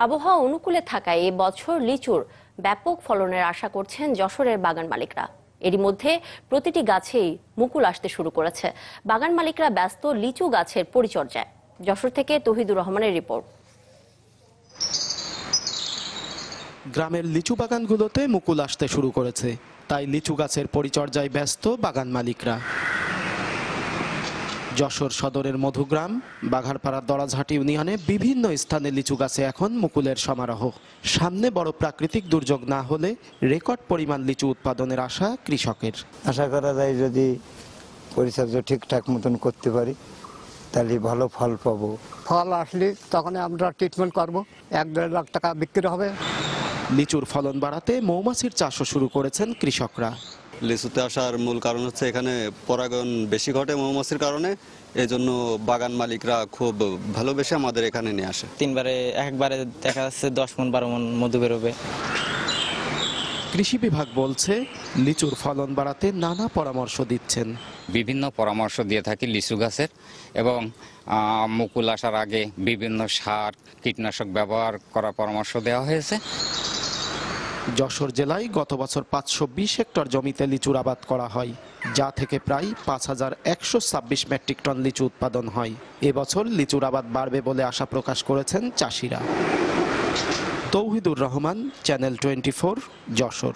আবহাওয়া অনুকূলে থাকায় এ বছর লিচুর ব্যাপক ফলনের আশা করছেন যশোরের বাগান মালিকরা। এরই মধ্যে প্রতিটি গাছেই মুকুল আসতে শুরু করেছে। বাগান মালিকরা ব্যস্ত লিচু গাছের পরিচর্যায়। যশোর থেকে তৌহিদুর রহমানের রিপোর্ট। গ্রামের লিচু বাগানগুলোতে মুকুল আসতে শুরু করেছে, তাই লিচু গাছের পরিচর্যায় ব্যস্ত বাগান মালিকরা। যশোর সদরের মধুগ্রাম, বাঘারপাড়ার দরাজহাটি ইউনিয়নে বিভিন্ন স্থানে লিচু গাছে এখন মুকুলের সমারোহ। সামনে বড় প্রাকৃতিক দুর্যোগ না হলে রেকর্ড পরিমাণ লিচু উৎপাদনের আশা কৃষকের। আশা করা যায় যদি পরিচর্যা ঠিকঠাক মতন করতে পারি তাহলে ভালো ফল পাবো। ফল আসলে তখন আমরা ট্রিটমেন্ট করবো, 1-1.5 লাখ টাকা বিক্রি হবে। লিচুর ফলন বাড়াতে মৌমাছির চাষও শুরু করেছেন কৃষকরা। লিচুতে আসার মূল কারণ হচ্ছে এখানে পরাগায়ন বেশি ঘটে মৌমাছির কারণে, এই জন্য বাগান মালিকরা খুব ভালোবেসে আমাদের এখানে নিয়ে আসে। একবারে দেখা যাচ্ছে 10 মণ 12 মণ মধু বেরোবে। কৃষি বিভাগ বলছে লিচুর ফলন বাড়াতে নানা পরামর্শ দিচ্ছেন। বিভিন্ন পরামর্শ দিয়ে থাকি লিচু গাছের, এবং মুকুল আসার আগে বিভিন্ন সার কীটনাশক ব্যবহার করার পরামর্শ দেওয়া হয়েছে। যশোর জেলায় গত বছর 520 হেক্টর জমিতে লিচুর আবাদ করা হয়, যা থেকে প্রায় 5126 মেট্রিক টন লিচু উৎপাদন হয়। এবছর লিচুর আবাদ বাড়বে বলে আশা প্রকাশ করেছেন চাষিরা। তৌহিদুর রহমান, চ্যানেল 24, যশোর।